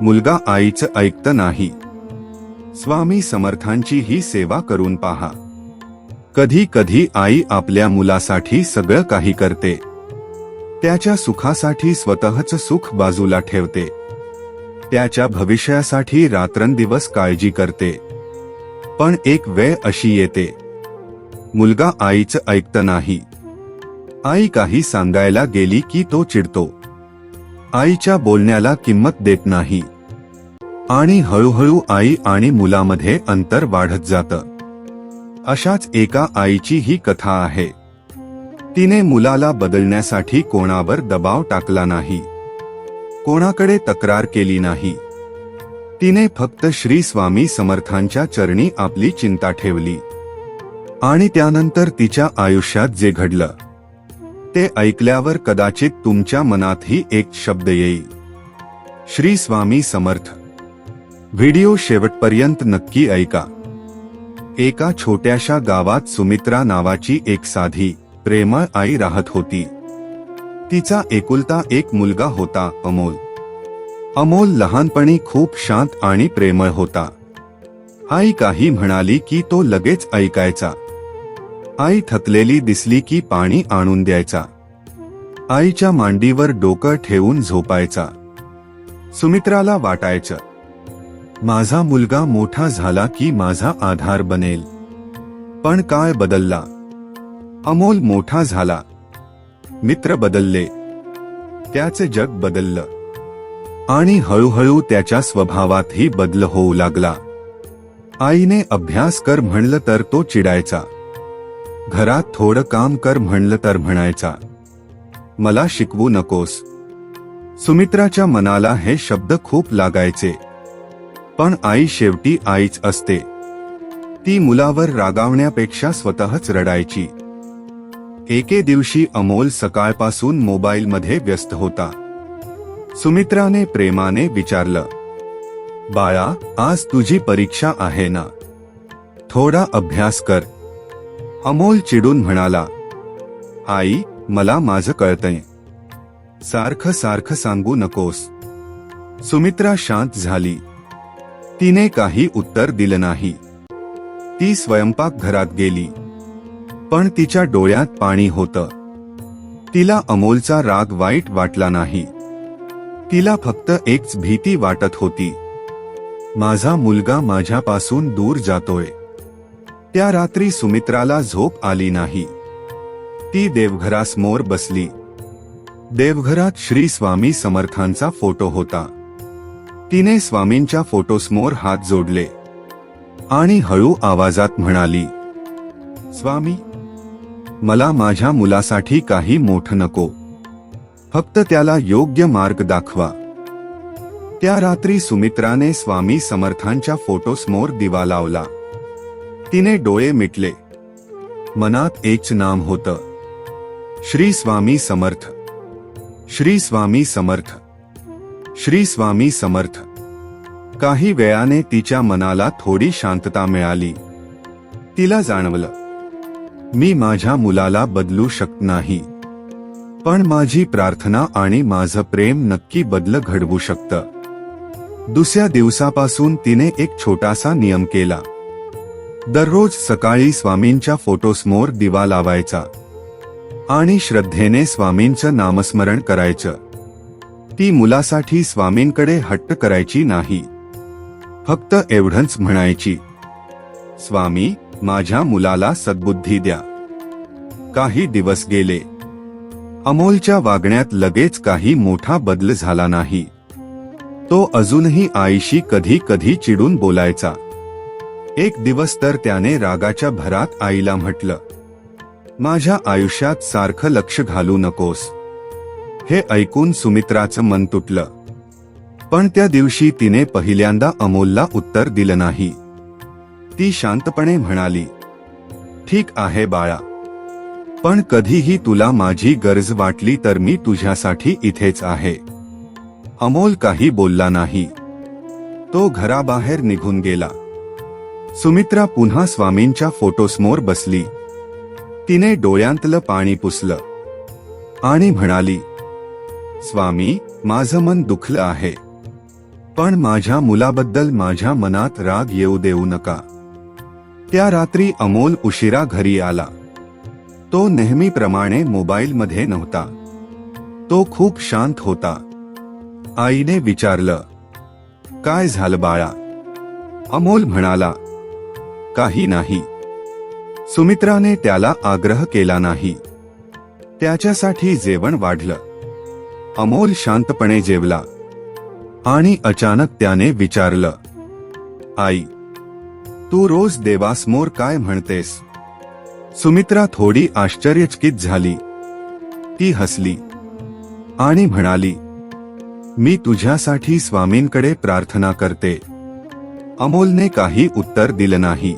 मुलगा आईचं ऐकत नाही. स्वामी समर्थांची ही सेवा करून पहा. कधी कधी आई आपल्या मुलासाठी सगळं काही करते. त्याच्या सुखासाठी स्वतःचं सुख बाजूला ठेवते. त्याच्या भविष्यासाठी रात्रंदिवस काळजी करते. पण एक वेळ अशी येते, मुलगा आईचं ऐकत नाही. आई काही सांगायला गेली की तो चिडतो. आईच्या बोलण्याला किंमत देत नाही. आणि हळूहळू आई आणि मुलामध्ये अंतर वाढत जातं. अशाच एका आईची ही कथा आहे. तिने मुलाला बदलण्यासाठी कोणावर दबाव टाकला नाही. कोणाकडे तक्रार केली नाही. तिने फक्त श्री स्वामी समर्थांच्या चरणी आपली चिंता ठेवली. आणि त्यानंतर तिच्या आयुष्यात जे घडलं ते ऐकल्यावर कदाचित तुमच्या मनातही एक शब्द येईल, श्री स्वामी समर्थ. व्हिडिओ शेवटपर्यंत नक्की ऐका. एका छोट्याशा गावात सुमित्रा नावाची एक साधी प्रेमळ आई राहत होती. तिचा एकुलता एक मुलगा होता, अमोल. अमोल लहानपणी खूप शांत आणि प्रेमळ होता. आई काही म्हणाली की तो लगेच ऐकायचा. आई थकलेली दिसली की पाणी आणून द्यायचा. आईच्या मांडीवर डोकं ठेवून झोपायचा. सुमित्राला वाटायचं, माझा मुलगा मोठा झाला की माझा आधार बनेल. पण काळ बदलला. अमोल मोठा झाला. मित्र बदलले. त्याचे जग बदललं. आणि हळूहळू त्याच्या स्वभावातही बदल होऊ लागला. आईने अभ्यास कर म्हणलं तर तो चिडायचा. घरात थोडं काम कर म्हणलं तर म्हणायचा, मला शिकवू नकोस. सुमित्राच्या मनाला हे शब्द खूप लागायचे. पण आई शेवटी आईच असते. ती मुलावर रागावण्यापेक्षा स्वतःच रडायची. एके दिवशी अमोल सकाळपासून मोबाईलमध्ये व्यस्त होता. सुमित्राने प्रेमाने विचारलं, बाळा, आज तुझी परीक्षा आहे ना? थोडा अभ्यास कर. अमोल चिडून म्हणाला, आई, मला माझं कळतंय. सारखं सारखं सांगू नकोस. सुमित्रा शांत झाली. तिने काही उत्तर दिलं नाही. ती स्वयंपाकघरात गेली. पण तिच्या डोळ्यात पाणी होतं. तिला अमोलचा राग वाईट वाटला नाही. तिला फक्त एकच भीती वाटत होती, माझा मुलगा माझ्यापासून दूर जातोय. त्या रात्री सुमित्राला झोप आली नाही. ती देवघरासमोर बसली. देवघरात श्री स्वामी समर्थांचा फोटो होता. तिने स्वामींच्या फोटोसमोर हात जोडले आणि हळू आवाजात म्हणाली, स्वामी, मला माझ्या मुलासाठी काही मोठं नको. फक्त त्याला योग्य मार्ग दाखवा. त्या रात्री सुमित्राने स्वामी समर्थांच्या फोटोसमोर दिवा लावला. तिने डोळे मिटले. मनात एकच नाम होतं, श्री स्वामी समर्थ. श्री स्वामी समर्थ. श्री स्वामी समर्थ. काही वेळाने तिच्या मनाला थोडी शांतता मिळाली. तिला जाणवलं, मी माझ्या मुलाला बदलू शकत नाही, पण माझी प्रार्थना आणि माझं प्रेम नक्की बदल घडवू शकतं. दुसऱ्या दिवसापासून तिने एक छोटासा नियम केला. दररोज सकाळी स्वामींच्या फोटोसमोर दिवा लावायचा आणि श्रद्धेने स्वामींचं नामस्मरण करायचं. ती मुलासाठी स्वामींकडे हट्ट करायची नाही. फक्त एवढंच म्हणायची, स्वामी, माझ्या मुलाला सद्बुद्धी द्या. काही दिवस गेले. अमोलच्या वागण्यात लगेच काही मोठा बदल झाला नाही. तो अजूनही आईशी कधी कधी चिडून बोलायचा. एक दिवस तर त्याने रागाच्या भरात आईला म्हटलं, माझ्या आयुष्यात सारखं लक्ष घालू नकोस. हे ऐकून सुमित्राचं मन तुटलं. पण त्या दिवशी तिने पहिल्यांदा अमोलला उत्तर दिलं नाही. ती शांतपणे म्हणाली, ठीक आहे बाळा, पण कधीही तुला माझी गरज वाटली तर मी तुझ्यासाठी इथेच आहे. अमोल काही बोलला नाही. तो घराबाहेर निघून गेला. सुमित्रा पुन्हा स्वामींच्या फोटोसमोर बसली. तिने डोळ्यांतलं पाणी पुसलं आणि म्हणाली, स्वामी, माझं मन दुखलं आहे. पण माझ्या मुलाबद्दल माझ्या मनात राग येऊ देऊ नका. त्या रात्री अमोल उशिरा घरी आला. तो नेहमीप्रमाणे मोबाईलमध्ये नव्हता. तो खूप शांत होता. आईने विचारलं, काय झालं बाळा? अमोल म्हणाला, काही नाही. सुमित्राने त्याला आग्रह केला नाही. त्याच्यासाठी जेवण वाढलं. अमोल शांतपणे जेवला आणि अचानक त्याने विचारलं, आई, तू रोज देवासमोर काय म्हणतेस? सुमित्रा थोडी आश्चर्यचकित झाली. ती हसली आणि म्हणाली, मी तुझ्यासाठी स्वामींकडे प्रार्थना करते. अमोलने काही उत्तर दिलं नाही.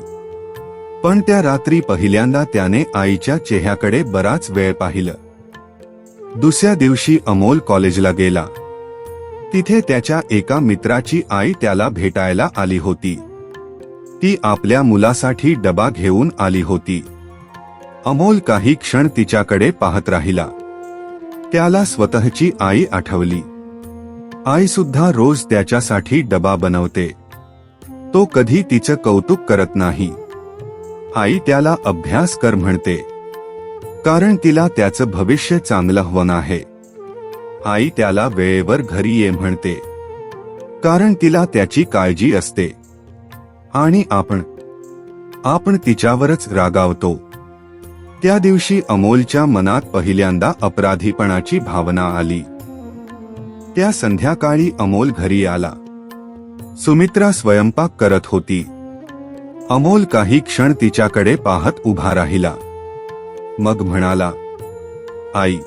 पण त्या रात्री पहिल्यांदा त्याने आईच्या चेहऱ्याकडे बराच वेळ पाहिलं. दुसऱ्या दिवशी अमोल कॉलेजला गेला. तिथे त्याच्या एका मित्राची आई त्याला भेटायला आली होती. ती आपल्या मुलासाठी डबा घेऊन आली होती. अमोल काही क्षण तिच्याकडे पाहत राहिला. त्याला स्वतःची आई आठवली. आई सुद्धा रोज त्याच्यासाठी डबा बनवते. तो कधी तिचं कौतुक करत नाही. आई त्याला अभ्यास कर म्हणते, कारण तिला त्याचं भविष्य चांगलं हवं आहे. आई त्याला वेळेवर घरी ये म्हणते, कारण तिला त्याची काळजी असते. आणि आपण तिच्यावरच रागावतो. त्या दिवशी अमोलच्या मनात पहिल्यांदा अपराधीपणाची भावना आली. त्या संध्याकाळी अमोल घरी आला. सुमित्रा स्वयंपाक करत होती. अमोल काही क्षण तिच्याकडे पाहत उभा राहिला. मग म्हणाला, आई.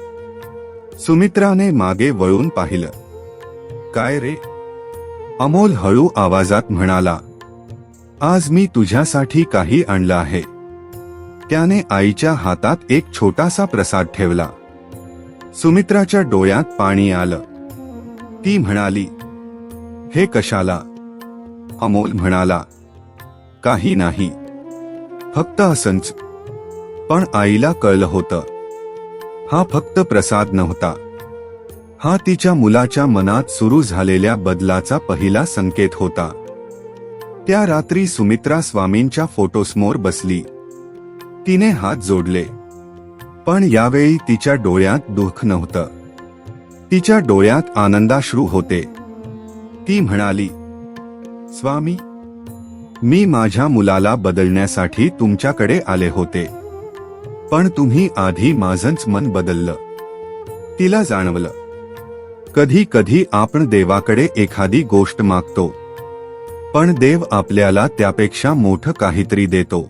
सुमित्राने मागे वळून पाहिलं. काय रे? अमोल हळू आवाजात म्हणाला, आज मी तुझ्यासाठी काही आणलं आहे. त्याने आईच्या हातात एक छोटासा प्रसाद ठेवला. सुमित्राच्या डोळ्यात पाणी आलं. ती म्हणाली, हे कशाला? अमोल म्हणाला, काही नाही, फक्त असंच. पण आईला कळलं होतं, हा फक्त प्रसाद नव्हता. हा तिच्या मुलाच्या मनात सुरू झालेल्या बदलाचा पहिला संकेत होता. त्या रात्री सुमित्रा स्वामींच्या फोटोसमोर बसली. तिने हात जोडले. पण यावेळी तिच्या डोळ्यात दुःख नव्हतं. तिच्या डोळ्यात आनंदाश्रू होते. ती म्हणाली, स्वामी, मी माझ्या मुलाला बदलण्यासाठी तुमच्याकडे आले होते. पण तुम्ही आधी माझंच मन बदललं. तिला जाणवलं, कधी कधी आपण देवाकडे एखादी गोष्ट मागतो, पण देव आपल्याला त्यापेक्षा मोठं काहीतरी देतो.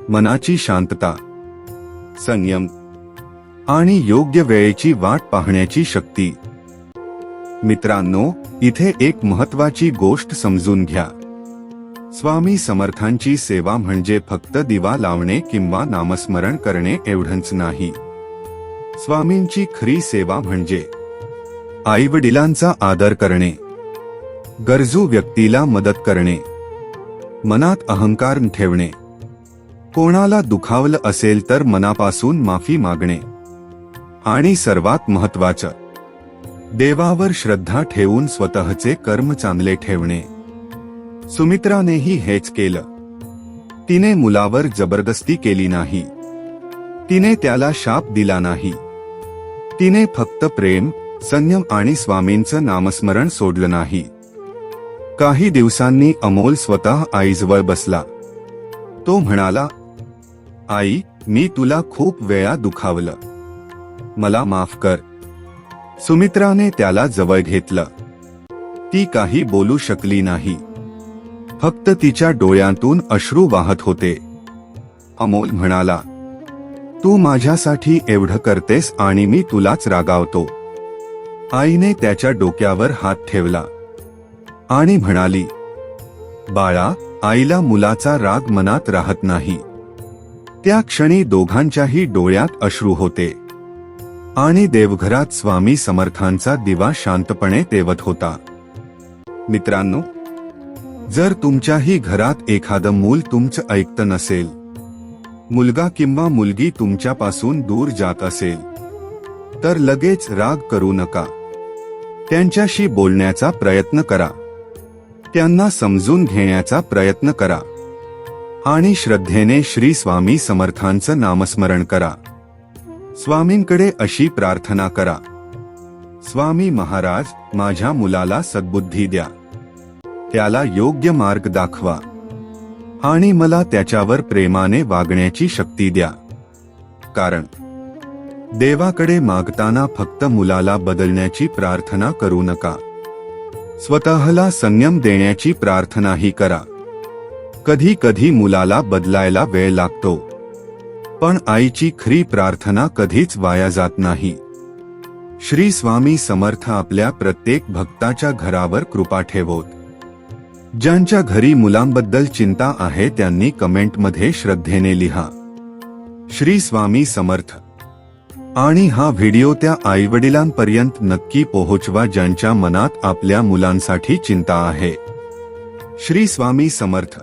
मनाची शांतता, संयम आणि योग्य वेळेची वाट पाहण्याची शक्ती. मित्रांनो, इथे एक महत्वाची गोष्ट समजून घ्या. स्वामी समर्थांची सेवा म्हणजे फक्त दिवा लावणे किंवा नामस्मरण करणे एवढंच नाही. स्वामींची खरी सेवा म्हणजे आईवडिलांचा आदर करणे, गरजू व्यक्तीला मदत करणे, मनात अहंकार न ठेवणे, कोणाला दुखावलं असेल तर मनापासून माफी मागणे, आणि सर्वात महत्त्वाचं, देवावर श्रद्धा ठेवून स्वतःचे कर्म चांगले ठेवणे. सुमित्रानेही हेच केलं. तिने मुलावर जबरदस्ती केली नाही. तिने त्याला शाप दिला नाही. तिने फक्त प्रेम, संयम आणि स्वामींचं नामस्मरण सोडलं नाही. काही दिवसांनी अमोल स्वतः आईजवळ बसला. तो म्हणाला, आई, मी तुला खूप वेळा दुखावलं. मला माफ कर. सुमित्राने त्याला जवळ घेतलं. ती काही बोलू शकली नाही. फक्त तिच्या डोळ्यांतून अश्रू वाहत होते. अमोल म्हणाला, तू माझ्यासाठी एवढं करतेस आणि मी तुलाच रागावतो. आईने त्याच्या डोक्यावर हात ठेवला आणि म्हणाली, बाळा, आईला मुलाचा राग मनात राहत नाही. त्या क्षणी दोघांच्याही डोळ्यात अश्रू होते आणि देवघरात स्वामी समर्थांचा दिवा शांतपणे तेवत होता. मित्रांनो, जर तुमच्याही घरात एखादं मूल तुमचं ऐकतं नसेल, मुलगा किंवा मुलगी तुमच्यापासून दूर जात असेल, तर लगेच राग करू नका. त्यांच्याशी बोलण्याचा प्रयत्न करा. त्यांना समजून घेण्याचा प्रयत्न करा आणि श्रद्धेने श्री स्वामी समर्थांचं नामस्मरण करा. स्वामींकडे अशी प्रार्थना करा, स्वामी महाराज, माझ्या मुलाला सद्बुद्धी द्या, त्याला योग्य मार्ग दाखवा आणि मला त्याच्यावर प्रेमाने वागण्याची शक्ती द्या. कारण देवाकडे मागताना फक्त मुलाला बदलण्याची प्रार्थना करू नका, स्वतःला संयम देण्याची प्रार्थनाही करा. कधी कधी मुलाला बदलायला वेळ लागतो, पण आईची खरी प्रार्थना कधीच वाया जात नाही. श्री स्वामी समर्थ आपल्या प्रत्येक भक्ताच्या घरावर कृपा ठेवोत. ज्यांच्या घरी मुलांबद्दल चिंता आहे त्यांनी कमेंटमध्ये श्रद्धेने लिहा, श्री स्वामी समर्थ. आणि हा व्हिडिओ त्या आईवडिलांपर्यंत नक्की पोहोचवा ज्यांच्या मनात आपल्या मुलांसाठी चिंता आहे. श्री स्वामी समर्थ.